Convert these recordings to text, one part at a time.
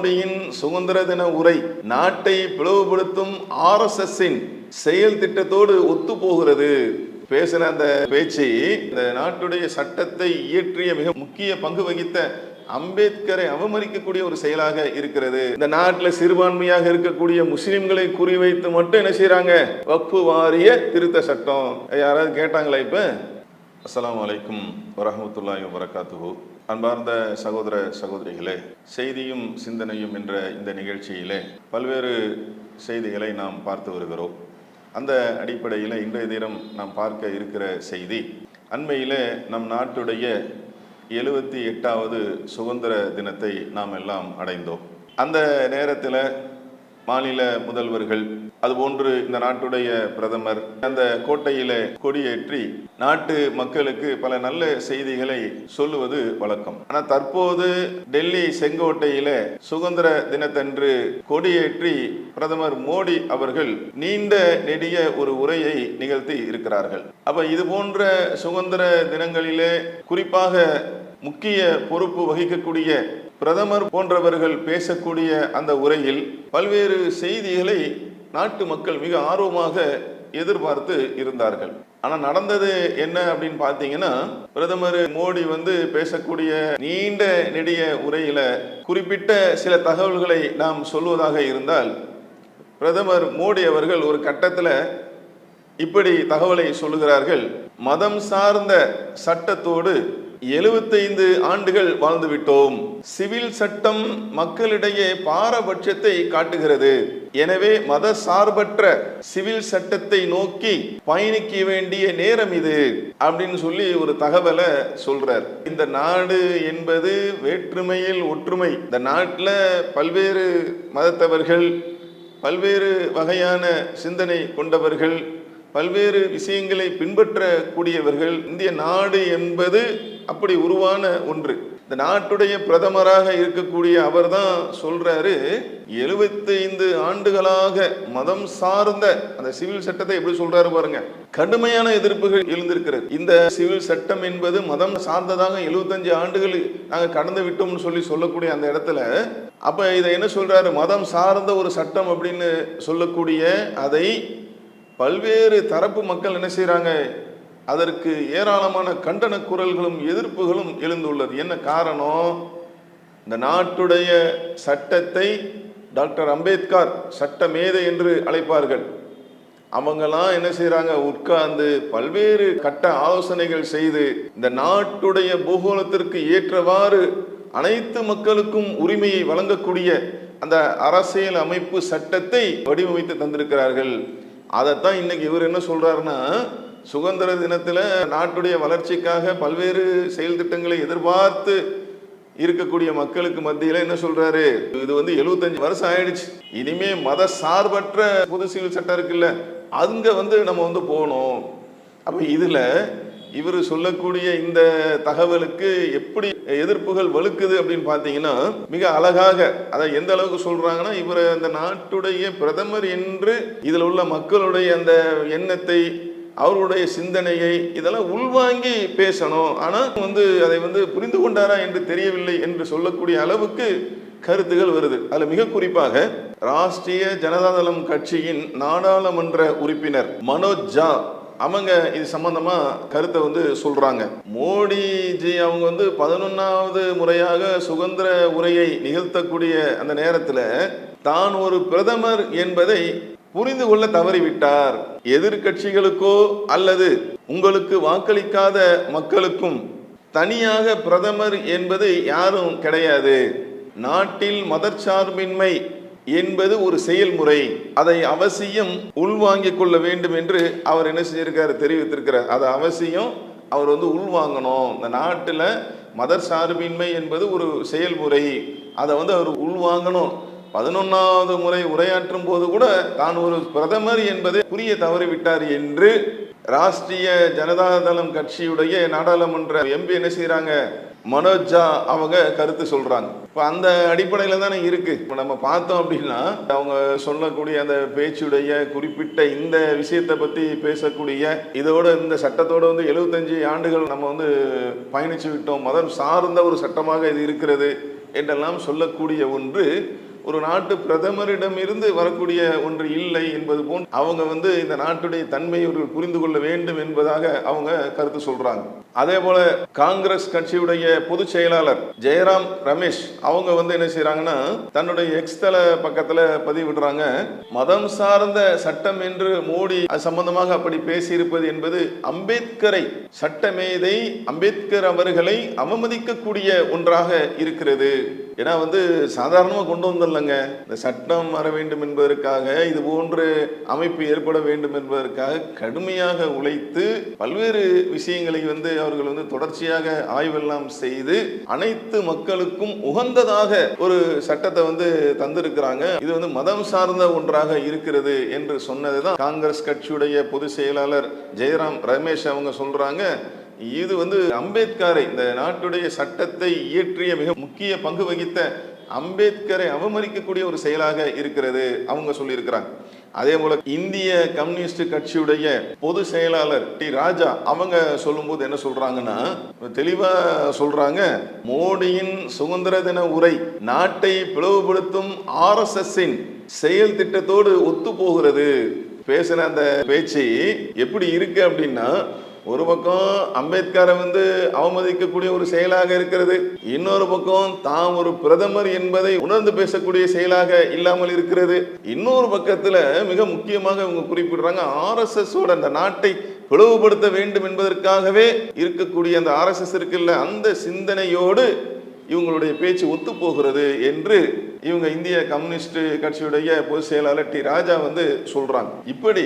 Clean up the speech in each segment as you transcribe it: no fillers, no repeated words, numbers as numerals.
மோடியின் சுதந்திர தின உரை நாட்டை பிளவுபடுத்தும் RSSின் செயல் திட்டத்தோடு ஒத்து போகிறது. பேசின அந்த பேச்சு இந்த நாட்டுடைய சட்டத்தை இயற்றிய மிக முக்கிய பங்கு வகித்த அம்பேத்கரை அவமதிக்கக்கூடிய ஒரு செயலாக இருக்கிறது. இந்த நாட்டில் சிறுபான்மையாக இருக்கக்கூடிய முஸ்லிம்களை குறிவைத்து மட்டும் என்ன செய்யறாங்க? வக்ஃபு வாரிய திருத்த சட்டம். யாராவது கேட்டாங்களா? இப்ப அஸ்ஸலாமு அலைக்கும் வரஹ்மத்துல்லாஹி வபரகாத்துஹு. அன்பார்ந்த சகோதர சகோதரிகளே, செய்தியும் சிந்தனையும் என்ற இந்த நிகழ்ச்சியிலே பல்வேறு செய்திகளை நாம் பார்த்து வருகிறோம். அந்த அடிப்படையில் இன்றைய தினம் நாம் பார்க்க இருக்கிற செய்தி, அண்மையிலே நம் நாட்டுடைய 78வது சுதந்திர தினத்தை நாம் எல்லாம் அடைந்தோம். அந்த நேரத்தில் மாநில முதல்வர்கள், அதுபோன்று இந்த நாட்டுடைய பிரதமர் அந்த கோட்டையில கொடியேற்றி நாட்டு மக்களுக்கு பல நல்ல செய்திகளை சொல்லுவது வழக்கம். ஆனால் தற்போது டெல்லி செங்கோட்டையில சுதந்திர தினத்தன்று கொடியேற்றி பிரதமர் மோடி அவர்கள் நீண்ட நெடிய ஒரு உரையை நிகழ்த்தி இருக்கிறார்கள். அப்ப இது போன்ற சுதந்திர தினங்களிலே குறிப்பாக முக்கிய பொறுப்பு வகிக்கக்கூடிய பிரதமர் போன்றவர்கள் பேசக்கூடிய அந்த உரையில் பல்வேறு செய்திகளை நாட்டு மக்கள் மிக ஆர்வமாக எதிர்பார்த்து இருந்தார்கள். ஆனால் நடந்தது என்ன அப்படின்னு பார்த்தீங்கன்னா, பிரதமர் மோடி பேசக்கூடிய நீண்ட நெடிய உரையில குறிப்பிட்ட சில தகவல்களை நாம் சொல்வதாக இருந்தால், பிரதமர் மோடி அவர்கள் ஒரு கட்டத்தில் இப்படி தகவலை சொல்லுகிறார்கள்: மதம் சார்ந்த சட்டத்தோடு 75 ஆண்டுகள் வாழ்ந்து விட்டோம். சிவில் சட்டம் மக்களிடையே பாரபட்சத்தை காட்டுகிறது. எனவே மத சார்பற்ற சிவில் சட்டத்தை நோக்கி பயணிக்க வேண்டிய நேரம் இது அப்படின்னு சொல்லி ஒரு தகவலை சொல்றார். இந்த நாடு என்பது வேற்றுமையில் ஒற்றுமை. இந்த நாட்டில் பல்வேறு மதத்தவர்கள், பல்வேறு வகையான சிந்தனை கொண்டவர்கள், பல்வேறு விஷயங்களை பின்பற்றக்கூடியவர்கள். இந்திய நாடு என்பது அப்படி உருவான ஒன்று. இந்த நாட்டுடைய பிரதமராக இருக்கக்கூடிய அவர் தான் சொல்றாரு, 75 ஆண்டுகளாக மதம் சார்ந்த அந்த சிவில் சட்டத்தை எப்படி சொல்றாரு பாருங்க. கடுமையான எதிர்ப்புகள் எழுந்திருக்கிறது. இந்த சிவில் சட்டம் என்பது மதம் சார்ந்ததாக 75 ஆண்டுகள் நாங்கள் கடந்து விட்டோம்னு சொல்லக்கூடிய அந்த இடத்துல அப்ப இதை என்ன சொல்றாரு? மதம் சார்ந்த ஒரு சட்டம் அப்படின்னு சொல்லக்கூடிய அதை பல்வேறு தரப்பு மக்கள் என்ன செய்யறாங்க? அதற்கு ஏராளமான கண்டன குரல்களும் எதிர்ப்புகளும் எழுந்துள்ளது. என்ன காரணம்? இந்த நாட்டுடைய சட்டத்தை டாக்டர் அம்பேத்கர் சட்ட மேதை என்று அழைப்பார்கள். அவங்கெல்லாம் என்ன செய்யறாங்க? உட்கார்ந்து பல்வேறு கட்ட ஆலோசனைகள் செய்து இந்த நாட்டுடைய பூகோளத்திற்கு ஏற்றவாறு அனைத்து மக்களுக்கும் உரிமையை வழங்கக்கூடிய அந்த அரசியல் அமைப்பு சட்டத்தை வடிவமைத்து தந்திருக்கிறார்கள். அதைத்தான் இன்னைக்கு இவர் என்ன சொல்றாருன்னா, சுதந்திர தினத்துல நாட்டுடைய வளர்ச்சிக்காக பல்வேறு செயல் திட்டங்களை எதிர்பார்த்து இருக்கக்கூடிய மக்களுக்கு மத்தியில என்ன சொல்றாரு? இது 75 வருஷம் ஆயிடுச்சு, இனிமே மத சார்பற்ற பொது சிவில் சட்டம் இருக்குல்ல, அங்க நம்ம போகணும். அப்ப இதுல இவர் சொல்லக்கூடிய இந்த தகவலுக்கு எப்படி எதிர்ப்புகள் வலுக்குது அப்படின்னு பார்த்தீங்கன்னா, மிக அழகாக அதை எந்த அளவுக்கு சொல்றாங்கன்னா, இவர் அந்த நாட்டுடைய பிரதமர் என்று இதில் உள்ள மக்களுடைய அந்த எண்ணத்தை, அவருடைய சிந்தனையை இதெல்லாம் உள்வாங்கி பேசணும். ஆனால் அதை புரிந்து கொண்டாரா என்று தெரியவில்லை என்று சொல்லக்கூடிய அளவுக்கு கருத்துகள் வருது. அதில் மிக குறிப்பாக ராஷ்டிரிய ஜனதாதளம் கட்சியின் நாடாளுமன்ற உறுப்பினர் மனோஜ் ஜா அவங்க இது சம்பந்தமா கருத்தை சொல்றாங்க. மோடிஜி அவங்க 11வது முறையாக சுதந்திர உரையை நிகழ்த்தக்கூடிய அந்த நேரத்தில் தான் ஒரு பிரதமர் என்பதை புரிந்து கொள்ள தவறிவிட்டார். எதிர்கட்சிகளுக்கோ அல்லது உங்களுக்கு வாக்களிக்காத மக்களுக்கும் தனியாக பிரதமர் என்பது யாரும் கிடையாது. நாட்டில் மதச்சார்பின்மை என்பது ஒரு செயல்முறை, அதை அவசியம் உள்வாங்கிக் கொள்ள வேண்டும் என்று அவர் என்ன செஞ்சிருக்காரு? தெரிவித்திருக்கிறார். அதை அவசியம் அவர் உள்வாங்கணும். இந்த நாட்டில் மதச்சார்பின்மை என்பது ஒரு செயல்முறை, அதை அவர் உள்வாங்கணும். 11வது முறை உரையாற்றும் போது கூட தான் ஒரு பிரதமர் என்பதை புரிய தவறிவிட்டார் என்று ராஷ்டிரிய ஜனதாதளம் கட்சியுடைய நாடாளுமன்ற எம்பி என்ன செய்யறாங்க? மனோஜ் ஜா அவங்க கருத்து சொல்றாங்க. இப்போ அந்த அடிப்படையில தானே இருக்கு. இப்போ நம்ம பார்த்தோம் அப்படின்னா, அவங்க சொல்லக்கூடிய அந்த பேச்சுடைய குறிப்பிட்ட இந்த விஷயத்தை பத்தி பேசக்கூடிய இதோட இந்த சட்டத்தோட 75 ஆண்டுகள் நம்ம பயணிச்சு விட்டோம், மதம் சார்ந்த ஒரு சட்டமாக இது இருக்கிறது என்றெல்லாம் சொல்லக்கூடிய ஒன்று ஒரு நாட்டு பிரதமரிடம் இருந்து வரக்கூடிய ஒன்று இல்லை என்பது போன்று அவங்க இந்த நாட்டுடைய தன்மையை இவர்கள் புரிந்து கொள்ள வேண்டும் என்பதாக அவங்க கருத்து சொல்றாங்க. அதே போல காங்கிரஸ் கட்சியுடைய பொதுச் செயலாளர் ஜெயராம் ரமேஷ் அவங்க என்ன செய்யறாங்கன்னா தன்னுடைய எக்ஸ் தள பக்கத்துல பதிவிடுறாங்க, மதம் சார்ந்த சட்டம் என்று மோடி அது சம்பந்தமாக அப்படி பேசியிருப்பது என்பது அம்பேத்கரை சட்டமேதை அம்பேத்கர் அவர்களை அவமதிக்கக்கூடிய ஒன்றாக இருக்கிறது. ஏன்னா சாதாரணமாக கொண்டு வந்துடலங்க, இந்த சட்டம் வர வேண்டும் என்பதற்காக இது போன்ற அமைப்பு ஏற்பட வேண்டும் என்பதற்காக கடுமையாக உழைத்து பல்வேறு விஷயங்களை அவர்கள் தொடர்ச்சியாக ஆய்வெல்லாம் செய்து அனைத்து மக்களுக்கும் உகந்ததாக ஒரு சட்டத்தை தந்திருக்கிறாங்க. இது மதம் சார்ந்த ஒன்றாக இருக்கிறது என்று சொன்னதுதான் காங்கிரஸ் கட்சியுடைய பொதுச் செயலாளர் ஜெயராம் ரமேஷ் அவங்க சொல்றாங்க. இது அம்பேத்கரை இந்த நாட்டுடைய சட்டத்தை இயற்றிய மிக முக்கிய பங்கு வகித்த அம்பேத்கரை அவமதிக்கக்கூடிய ஒரு செயலாக இருக்கிறது அவங்க சொல்லியிருக்கிறாங்க. அதே போல இந்திய கம்யூனிஸ்ட் கட்சியுடைய பொதுச் செயலாளர் டி ராஜா அவங்க சொல்லும் போது என்ன சொல்றாங்கன்னா, தெளிவா சொல்றாங்க, மோடியின் சுதந்திர தின உரை நாட்டை பிளவுபடுத்தும் RSS செயல் திட்டத்தோடு ஒத்து போகிறது. பேசின அந்த பேச்சு எப்படி இருக்கு அப்படின்னா, ஒரு பக்கம் அம்பேத்கரை அவமதிக்கக்கூடிய ஒரு செயலாக இருக்கிறது, இன்னொரு பக்கம் தாம் ஒரு பிரதமர் என்பதை உணர்ந்து பேசக்கூடிய செயலாக இல்லாமல் இருக்கிறது. இன்னொரு பக்கத்துல மிக முக்கியமாக இவங்க குறிப்பிடுறாங்க, RSS ஓட அந்த நாட்டை பிளவுபடுத்த வேண்டும் என்பதற்காகவே இருக்கக்கூடிய அந்த RSS இருக்குல்ல, அந்த சிந்தனையோடு இவங்களுடைய பேச்சு ஒத்து போகிறது என்று இவங்க இந்திய கம்யூனிஸ்ட் கட்சியுடைய பொதுச் செயலாளர் டி ராஜா சொல்றாங்க. இப்படி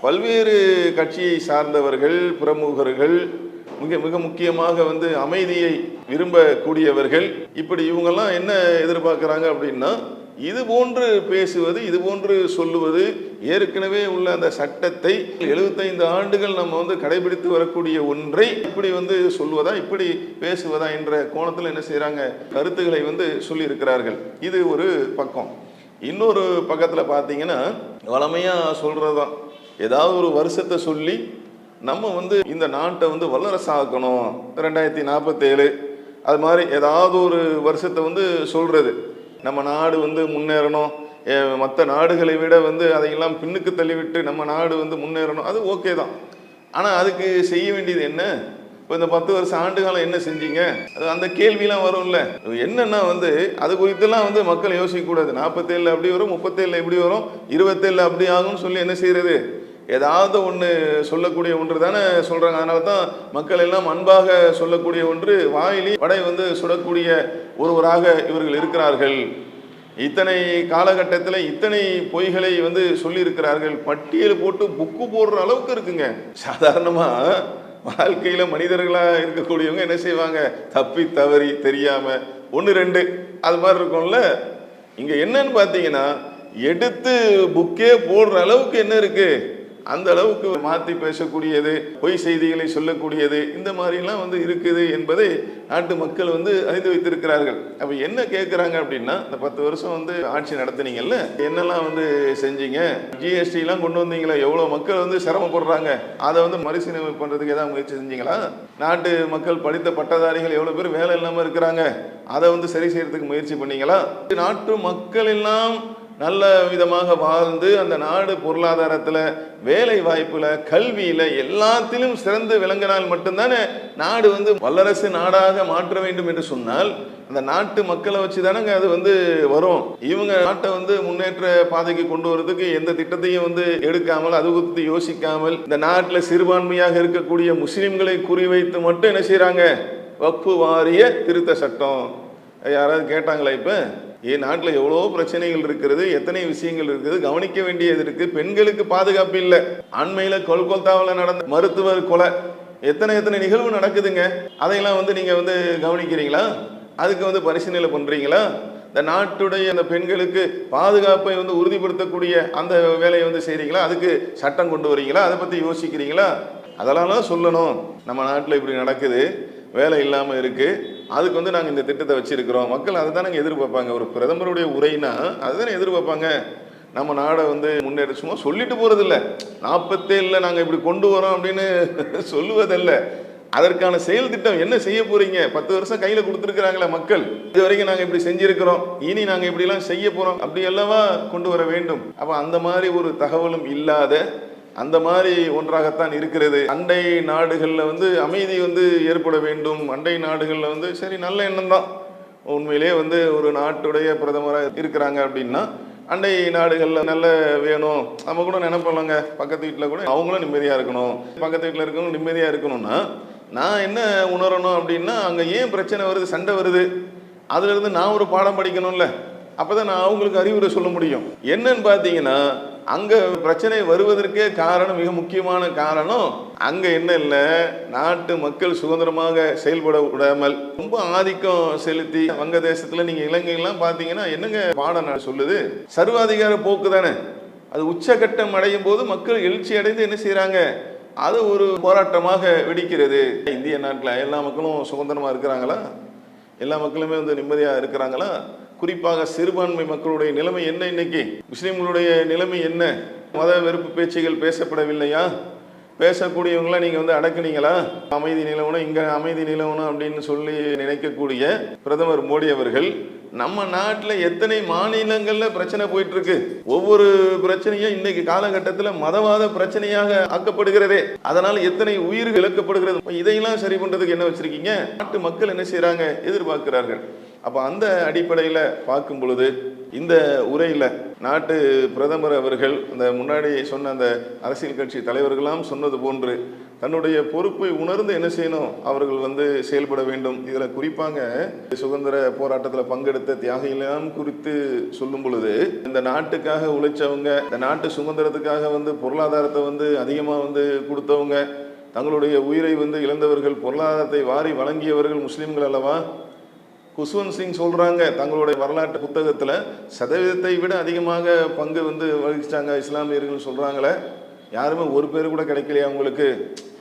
பல்வேறு கட்சியை சார்ந்தவர்கள் பிரமுகர்கள் மிக மிக முக்கியமாக அமைதியை விரும்பக்கூடியவர்கள் இப்படி இவங்கெல்லாம் என்ன எதிர்பார்க்கிறாங்க அப்படின்னா, இது போன்று பேசுவது இது போன்று சொல்லுவது ஏற்கனவே உள்ள அந்த சட்டத்தை 75 ஆண்டுகள் நம்ம கடைபிடித்து வரக்கூடிய ஒன்றை இப்படி சொல்வதா இப்படி பேசுவதா என்ற கோணத்தில் என்ன செய்யறாங்க, கருத்துக்களை சொல்லி இருக்கிறார்கள். இது ஒரு பக்கம். இன்னொரு பக்கத்துல பாத்தீங்கன்னா வளமையா சொல்றதுதான், ஏதாவது ஒரு வருஷத்தை சொல்லி நம்ம இந்த நாட்டை வல்லரசாக்கணும் 2047 அது மாதிரி ஏதாவது ஒரு வருஷத்தை சொல்றது, நம்ம நாடு முன்னேறணும், மற்ற நாடுகளை விட அதையெல்லாம் பின்னுக்கு தள்ளிவிட்டு நம்ம நாடு முன்னேறணும், அது ஓகே தான். ஆனால் அதுக்கு செய்ய வேண்டியது என்ன? இப்போ இந்த 10 வருஷம் ஆண்டு காலம் என்ன செஞ்சீங்க, அது அந்த கேள்வியெல்லாம் வரும்ல. என்னன்னா அது குறித்தெல்லாம் மக்கள் யோசிக்கக்கூடாது. 47 அப்படி வரும், 37 இப்படி வரும், 27 அப்படி ஆகும்னு சொல்லி என்ன செய்யறது, ஏதாவது ஒன்று சொல்லக்கூடிய ஒன்று தானே சொல்றாங்க. அதனால தான் மக்கள் எல்லாம் அன்பாக சொல்லக்கூடிய ஒன்று, வாயிலி வடை சுடக்கூடிய ஒருவராக இவர்கள் இருக்கிறார்கள். இத்தனை காலகட்டத்தில் இத்தனை பொய்களை சொல்லி இருக்கிறார்கள், பட்டியல் போட்டு புக்கு போடுற அளவுக்கு இருக்குங்க. சாதாரணமா வாழ்க்கையில மனிதர்களா இருக்கக்கூடியவங்க என்ன செய்வாங்க, தப்பி தவறி தெரியாம 1 2 அது மாதிரி இருக்கும்ல. இங்க என்னன்னு பாத்தீங்கன்னா, எடுத்து புக்கே போடுற அளவுக்கு என்ன இருக்கு, அந்த அளவுக்கு மாற்றி பேசக்கூடியது, பொய் செய்திகளை சொல்லக்கூடியது, இந்த மாதிரிலாம் இருக்குது என்பதை நாட்டு மக்கள் அறிந்து வைத்திருக்கிறார்கள். அப்போ என்ன கேட்குறாங்க அப்படின்னா, இந்த 10 வருஷம் ஆட்சி நடத்துனீங்கல்ல, என்னெல்லாம் செஞ்சீங்க, ஜிஎஸ்டிலாம் கொண்டு வந்தீங்களா, எவ்வளோ மக்கள் சிரமப்படுறாங்க, அதை மறுசீரமைப்பு பண்ணுறதுக்கு ஏதாவது முயற்சி செஞ்சீங்களா, நாட்டு மக்கள் படித்த பட்டதாரிகள் எவ்வளோ பேர் வேலை இல்லாமல் இருக்கிறாங்க, அதை சரி செய்யறதுக்கு முயற்சி பண்ணீங்களா, நாட்டு மக்கள் எல்லாம் நல்ல விதமாக வாழ்ந்து அந்த நாடு பொருளாதாரத்தில் வேலை வாய்ப்புல கல்வியில எல்லாத்திலும் சிறந்து விளங்கினால் மட்டும்தானே நாடு வல்லரசு நாடாக மாற்ற வேண்டும் என்று சொன்னால் அந்த நாட்டு மக்களை வச்சு தானங்க அது வரும். இவங்க நாட்டை முன்னேற்ற பாதைக்கு கொண்டு வரதுக்கு எந்த திட்டத்தையும் எடுக்காமல் அது குறித்து யோசிக்காமல் இந்த நாட்டில் சிறுபான்மையாக இருக்கக்கூடிய முஸ்லிம்களை குறிவைத்து மட்டும் என்ன செய்யறாங்க, வக்ஃபு வாரிய திருத்த சட்டம். யாராவது கேட்டாங்களா? இப்ப நாட்டில் எவ்வளோ பிரச்சனைகள் இருக்கிறது, எத்தனை விஷயங்கள் இருக்குது, கவனிக்க வேண்டியது இருக்கு. பெண்களுக்கு பாதுகாப்பு இல்லை. அண்மையில் கொல்கத்தாவில் நடந்த மருத்துவர் கொலை, எத்தனை நிகழ்வு நடக்குதுங்க. அதையெல்லாம் நீங்க கவனிக்கிறீங்களா? அதுக்கு பரிசீலனை பண்றீங்களா? இந்த நாட்டுடைய அந்த பெண்களுக்கு பாதுகாப்பை உறுதிப்படுத்தக்கூடிய அந்த வேலையை செய்றீங்களா? அதுக்கு சட்டம் கொண்டு வரீங்களா? அதை பத்தி யோசிக்கிறீங்களா? அதெல்லாம் சொல்லணும். நம்ம நாட்டில் இப்படி நடக்குது, வேலை இல்லாமல் இருக்கு, அதுக்கு நாங்கள் இந்த திட்டத்தை வச்சிருக்கிறோம். மக்கள் அதை தானே எதிர்பார்ப்பாங்க. ஒரு பிரதமருடைய உரைனா அதுதானே எதிர்பார்ப்பாங்க. நம்ம நாடை முன்னேற சும்மா சொல்லிட்டு போறது இல்லை, 47 நாங்கள் இப்படி கொண்டு வரோம் அப்படின்னு சொல்லுவதில்லை. அதற்கான செயல் திட்டம் என்ன செய்ய போறீங்க? 10 வருஷம் கையில கொடுத்துருக்காங்களா மக்கள், இது வரைக்கும் நாங்க இப்படி செஞ்சிருக்கிறோம், இனி நாங்க இப்படி எல்லாம் செய்ய போறோம், அப்படி அல்லவா கொண்டு வர வேண்டும். அப்ப அந்த மாதிரி ஒரு தகவலும் இல்லாத அந்த மாதிரி ஒன்றாகத்தான் இருக்கிறது. அண்டை நாடுகள்ல அமைதி ஏற்பட வேண்டும். அண்டை நாடுகள்ல சரி, நல்ல எண்ணம் தான். உண்மையிலே ஒரு நாட்டுடைய பிரதமராக இருக்கிறாங்க அப்படின்னா அண்டை நாடுகளில் நல்ல வேணும். நம்ம கூட நினைப்போம்லங்க, பக்கத்து வீட்டில் கூட அவங்களும் நிம்மதியாக இருக்கணும், பக்கத்து வீட்டில் இருக்கவங்க நிம்மதியாக இருக்கணும்னா நான் என்ன உணரணும் அப்படின்னா, அங்கே ஏன் பிரச்சனை வருது, சண்டை வருது, அதுலேருந்து நான் ஒரு பாடம் படிக்கணும்ல. அப்போ தான் நான் அவங்களுக்கு அறிவுரை சொல்ல முடியும். என்னன்னு பார்த்தீங்கன்னா, அங்கே பிரச்சனை வருவதற்கே காரணம், மிக முக்கியமான காரணம், அங்கே என்ன இல்லை, நாட்டு மக்கள் சுதந்திரமாக செயல்பட விடாமல் ரொம்ப ஆதிக்கம் செலுத்தி, வங்கதேசத்தில் நீங்கள் இலங்கையெல்லாம் பார்த்தீங்கன்னா என்னங்க பாடம் சொல்லுது, சர்வாதிகார போக்கு தானே. அது உச்சகட்டம் அடையும் போது மக்கள் எழுச்சி அடைந்து என்ன செய்கிறாங்க, அது ஒரு போராட்டமாக வெடிக்கிறது. இந்திய நாட்டில் எல்லா மக்களும் சுதந்திரமாக இருக்கிறாங்களா? எல்லா மக்களுமே நிம்மதியாக இருக்கிறாங்களா? குறிப்பாக சிறுபான்மை மக்களுடைய நிலைமை என்ன? இன்னைக்கு முஸ்லீம்களுடைய நிலைமை என்ன? மத வெறுப்பு பேச்சுகள் பேசப்படவில்லையா? பேசக்கூடியவங்களாம் நீங்கள் அடக்குனீங்களா? அமைதி நிலவணும், இங்கே அமைதி நிலவணும் அப்படின்னு சொல்லி நினைக்கக்கூடிய பிரதமர் மோடி அவர்கள் நம்ம நாட்டில் எத்தனை மாநிலங்களில் பிரச்சனை போயிட்டு இருக்கு. ஒவ்வொரு பிரச்சனையும் இன்னைக்கு காலகட்டத்தில் மதவாத பிரச்சனையாக ஆக்கப்படுகிறதே. அதனால எத்தனை உயிர்கள் இழக்கப்படுகிறது. இதையெல்லாம் சரி பண்றதுக்கு என்ன வச்சிருக்கீங்க? நாட்டு மக்கள் என்ன செய்யறாங்க, எதிர்பார்க்கிறார்கள். அப்போ அந்த அடிப்படையில் பார்க்கும் பொழுது இந்த உரையில் நாட்டு பிரதமர் அவர்கள் அந்த முன்னாடி சொன்ன அந்த அரசியல் கட்சி தலைவர்களாம் சொன்னது போன்று தன்னுடைய பொறுப்பை உணர்ந்து என்ன செய்யணும், அவர்கள் செயல்பட வேண்டும். இதில் குறிப்பாக சுதந்திர போராட்டத்தில் பங்கெடுத்த தியாகிகளெல்லாம் குறித்து சொல்லும் பொழுது, இந்த நாட்டுக்காக உழைச்சவங்க, இந்த நாட்டு சுதந்திரத்துக்காக பொருளாதாரத்தை அதிகமாக கொடுத்தவங்க, தங்களுடைய உயிரை இழந்தவர்கள், பொருளாதாரத்தை வாரி வழங்கியவர்கள் முஸ்லீம்கள் அல்லவா? குஷ்வந்த் சிங் சொல்றாங்க தங்களுடைய வரலாற்று புத்தகத்தில் சதவீதத்தை விட அதிகமாக பங்கு வகிச்சாங்க இஸ்லாமியர்கள் சொல்றாங்களே. யாருமே ஒரு பேர் கூட கிடைக்கலையா உங்களுக்கு?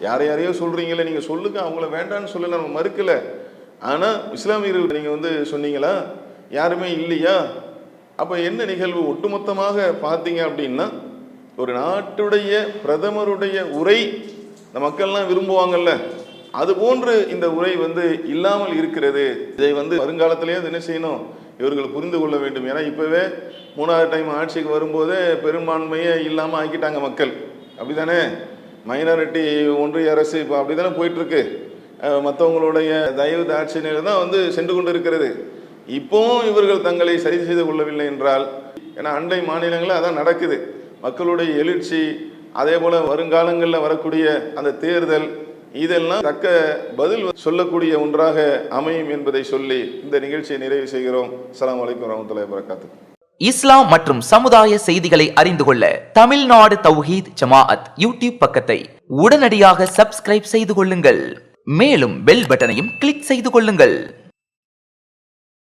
யாரையோ சொல்றீங்களே, நீங்க சொல்லுங்க, அவங்கள வேண்டான்னு சொல்ல நம்ம மறுக்கல. ஆனா இஸ்லாமியர்கள் நீங்க சொன்னீங்களா? யாருமே இல்லையா? அப்ப என்ன நிகழ்வு? ஒட்டுமொத்தமாக பார்த்தீங்க அப்படின்னா, ஒரு நாட்டுடைய பிரதமருடைய உரை இந்த மக்கள்லாம் விரும்புவாங்கல்ல, அது போன்று இந்த உரை இல்லாமல் இருக்கிறது. இதை வருங்காலத்திலேயே என்ன செய்யணும், இவர்கள் புரிந்து கொள்ள வேண்டும். ஏன்னா இப்பவே 3வது டைம் ஆட்சிக்கு வரும்போதே பெரும்பான்மையே இல்லாமல் ஆக்கிட்டாங்க மக்கள், அப்படித்தானே? மைனாரிட்டி ஒன்றிய அரசு இப்போ அப்படித்தானே போயிட்டு இருக்கு. மற்றவங்களுடைய தயவு தாட்சியில தான் சென்று கொண்டு இருக்கிறது. இப்போவும் இவர்கள் தங்களை சரி செய்து கொள்ளவில்லை என்றால், ஏன்னா அண்டை மாநிலங்களில் அதான் நடக்குது. மக்களுடைய எழுச்சி, அதே போல வருங்காலங்களில் வரக்கூடிய அந்த தேர்தல், இதெல்லாம் தக்க பதில் சொல்லக்கூடிய ஒன்றாக அமையும் என்பதை சொல்லி இந்த நிகழ்ச்சியை நிறைவு செய்கிறோம். அஸ்ஸலாமு அலைக்கும் வரஹ்மத்துல்லாஹி வபரகாத்துஹு. இஸ்லாம் மற்றும் சமுதாய செய்திகளை அறிந்து கொள்ள தமிழ்நாடு தௌஹீத் ஜமாஅத் யூடியூப் பக்கத்தை உடனடியாக சப்ஸ்கிரைப் செய்து கொள்ளுங்கள். மேலும் பெல் பட்டனையும் கிளிக் செய்து கொள்ளுங்கள்.